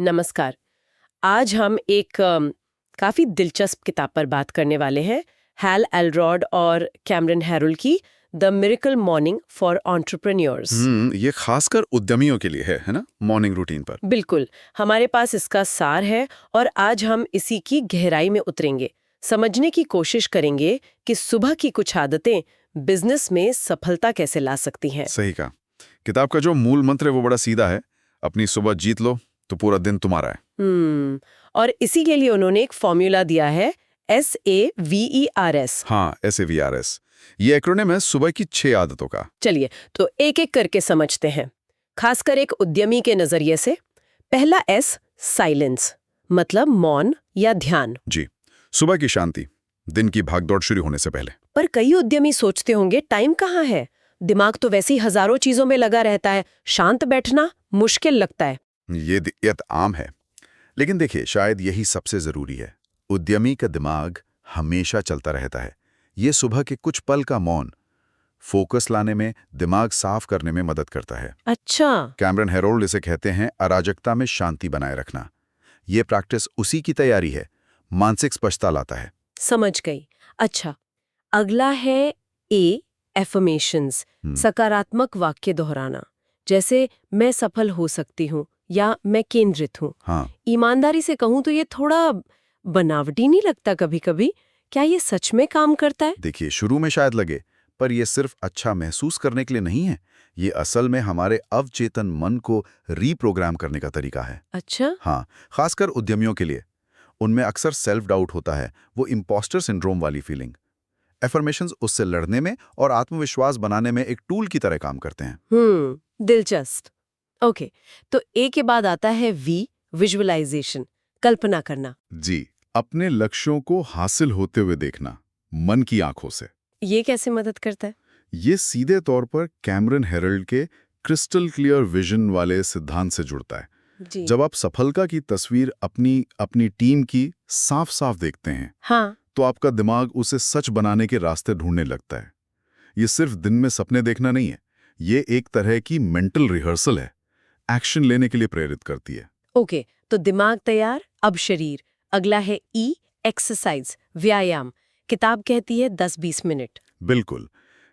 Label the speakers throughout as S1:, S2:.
S1: नमस्कार। आज हम एक काफ़ी दिलचस्प किताब पर बात करने वाले हैं। हैल एलरॉड और कैमरन हेरोल्ड की the miracle morning for entrepreneurs.
S2: ये खासकर उद्यमियों के लिए है ना, मॉर्निंग रूटीन पर।
S1: बिल्कुल, हमारे पास इसका सार है और आज हम इसी की गहराई में उतरेंगे, समझने की कोशिश करेंगे कि सुबह की कुछ आदतें बिजनेस में सफलता कैसे ला सकती हैं।
S2: सही कहा। किताब का जो मूल मंत्र है वो बड़ा सीधा है, अपनी सुबह जीत लो तो पूरा दिन तुम्हारा है।
S1: और इसी के लिए उन्होंने एक फॉर्मूला दिया है, SAVERS।
S2: हाँ, SAVRS। ये एक्रोनिम है सुबह की 6 आदतों का।
S1: चलिए तो एक एक करके समझते हैं, खासकर एक उद्यमी के नजरिए से। पहला S, साइलेंस, मतलब मौन या ध्यान।
S2: जी, सुबह की शांति, दिन की भागदौड़ शुरू होने से पहले।
S1: पर कई उद्यमी सोचते होंगे टाइम कहाँ है, दिमाग तो वैसे ही हजारों चीजों में लगा रहता है, शांत बैठना मुश्किल लगता है।
S2: ये दिक्कत आम है, लेकिन देखिए शायद यही सबसे जरूरी है। उद्यमी का दिमाग हमेशा चलता रहता है। ये सुबह के कुछ पल का मौन फोकस लाने में, दिमाग साफ करने में मदद करता है।
S1: अच्छा।
S2: कैमरन हेरोल्ड इसे कहते हैं अराजकता में शांति बनाए रखना। ये प्रैक्टिस उसी की तैयारी है, मानसिक स्पष्टता लाता है।
S1: समझ गई। अच्छा, अगला है A, एफर्मेशंस, सकारात्मक वाक्य दोहराना, जैसे मैं सफल हो सकती हूँ या मैं केंद्रित हूँ।
S2: हाँ,
S1: ईमानदारी से कहूँ तो ये थोड़ा बनावटी नहीं लगता कभी-कभी? क्या ये सच में काम करता है?
S2: देखिए शुरू में शायद लगे, पर यह सिर्फ अच्छा महसूस करने के लिए नहीं है। ये असल में हमारे अवचेतन मन को रीप्रोग्राम करने का तरीका है।
S1: अच्छा।
S2: हाँ, खासकर उद्यमियों के लिए। उनमें अक्सर सेल्फ डाउट होता है, वो इम्पोस्टर सिंड्रोम वाली फीलिंग। एफर्मेशंस उससे लड़ने में और आत्मविश्वास बनाने में एक टूल की तरह काम करते हैं।
S1: दिलचस्प। ओके, तो ए के बाद आता है V, विजुअलाइजेशन, कल्पना करना।
S2: जी, अपने लक्ष्यों को हासिल होते हुए देखना, मन की आंखों से।
S1: ये कैसे मदद करता है?
S2: ये सीधे तौर पर कैमरन हेरल्ड के क्रिस्टल क्लियर विजन वाले सिद्धांत से जुड़ता है।
S1: जी।
S2: जब आप सफलता की तस्वीर अपनी अपनी टीम की साफ साफ देखते हैं,
S1: हाँ।
S2: तो आपका दिमाग उसे सच बनाने के रास्ते ढूंढने लगता है। ये सिर्फ दिन में सपने देखना नहीं है, ये एक तरह की मेंटल रिहर्सल है, एक्शन लेने के लिए प्रेरित करती है।
S1: ओके, तो दिमाग तैयार, अब शरीर। अगला है E, एक्सरसाइज, व्यायाम। किताब कहती है 10-20 मिनट।
S2: बिल्कुल,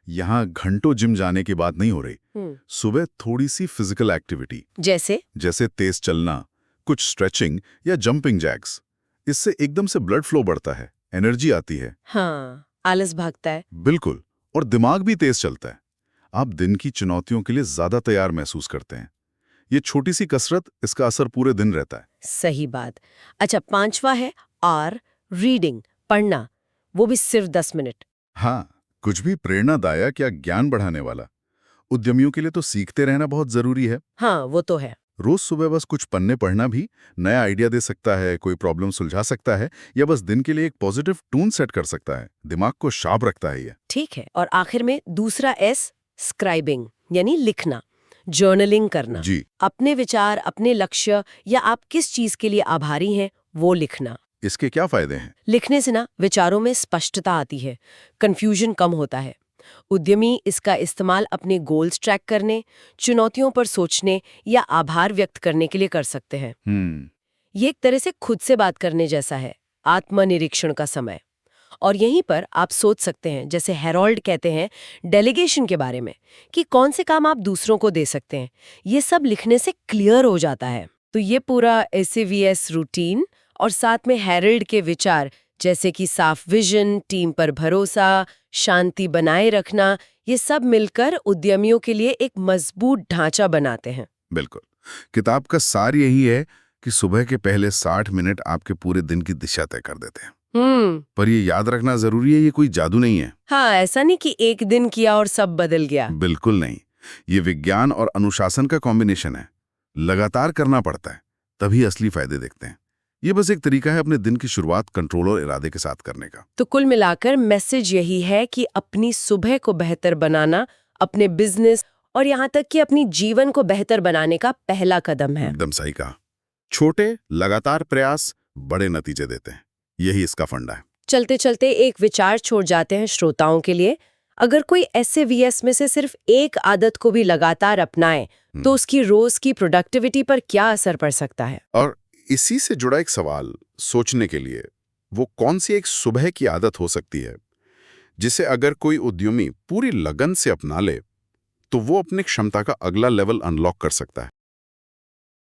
S2: यहाँ घंटों जिम जाने की बात नहीं हो रही। सुबह थोड़ी सी फिजिकल एक्टिविटी, जैसे तेज चलना, कुछ स्ट्रेचिंग या जंपिंग जैक्स। इससे एकदम से ब्लड फ्लो बढ़ता है, एनर्जी आती है।
S1: हाँ, आलस भागता है।
S2: बिल्कुल, और दिमाग भी तेज चलता है। आप दिन की चुनौतियों के लिए ज्यादा तैयार महसूस करते हैं। ये छोटी सी कसरत, इसका असर पूरे दिन रहता है।
S1: सही बात। अच्छा, पांचवा है R, रीडिंग, पढ़ना, वो भी सिर्फ 10 मिनट।
S2: हाँ, कुछ भी प्रेरणादायक या ज्ञान बढ़ाने वाला। उद्यमियों के लिए तो सीखते रहना बहुत जरूरी है।
S1: हाँ, वो तो है।
S2: रोज सुबह बस कुछ पन्ने पढ़ना भी नया आइडिया दे सकता है, कोई प्रॉब्लम सुलझा सकता है, या बस दिन के लिए एक पॉजिटिव टून सेट कर सकता है। दिमाग को शार्प रखता है ये।
S1: ठीक है, और आखिर में दूसरा S, स्क्राइबिंग, यानी लिखना, जर्नलिंग करना।
S2: जी,
S1: अपने विचार, अपने लक्ष्य या आप किस चीज के लिए आभारी हैं, वो लिखना।
S2: इसके क्या फायदे हैं?
S1: लिखने से ना विचारों में स्पष्टता आती है, कंफ्यूजन कम होता है। उद्यमी इसका इस्तेमाल अपने गोल्स ट्रैक करने, चुनौतियों पर सोचने या आभार व्यक्त करने के लिए कर सकते हैं। ये एक तरह से खुद से बात करने जैसा है, आत्मनिरीक्षण का समय। और यहीं पर आप सोच सकते हैं, जैसे हेरोल्ड कहते हैं डेलीगेशन के बारे में, कि कौन से काम आप दूसरों को दे सकते हैं। ये सब लिखने से क्लियर हो जाता है। तो ये पूरा SAVS रूटीन और साथ में हेरोल्ड के विचार, जैसे कि साफ विजन, टीम पर भरोसा, शांति बनाए रखना, ये सब मिलकर उद्यमियों के लिए एक मजबूत ढांचा बनाते हैं।
S2: बिल्कुल, किताब का सार यही है कि सुबह के पहले 60 मिनट आपके पूरे दिन की दिशा तय कर देते हैं। पर ये याद रखना जरूरी है, ये कोई जादू नहीं है।
S1: हाँ, ऐसा नहीं कि एक दिन किया और सब बदल गया।
S2: बिल्कुल नहीं, ये विज्ञान और अनुशासन का कॉम्बिनेशन है। लगातार करना पड़ता है, तभी असली फायदे दिखते हैं। ये बस एक तरीका है अपने दिन की शुरुआत कंट्रोल और इरादे के साथ करने का।
S1: तो कुल मिलाकर मैसेज यही है कि अपनी सुबह को बेहतर बनाना अपने बिजनेस और यहाँ तक कि अपनी जीवन को बेहतर बनाने का पहला कदम है।
S2: एकदम सही कहा। छोटे लगातार प्रयास बड़े नतीजे देते हैं, यही इसका फंडा है।
S1: चलते चलते एक विचार छोड़ जाते हैं श्रोताओं के लिए। अगर कोई SAVS में से सिर्फ एक आदत को भी लगातार अपनाए तो उसकी रोज की प्रोडक्टिविटी पर क्या असर पड़ सकता है?
S2: और इसी से जुड़ा एक सवाल सोचने के लिए, वो कौन सी एक सुबह की आदत हो सकती है जिसे अगर कोई उद्यमी पूरी लगन से अपना ले तो वो अपनी क्षमता का अगला लेवल अनलॉक कर सकता है।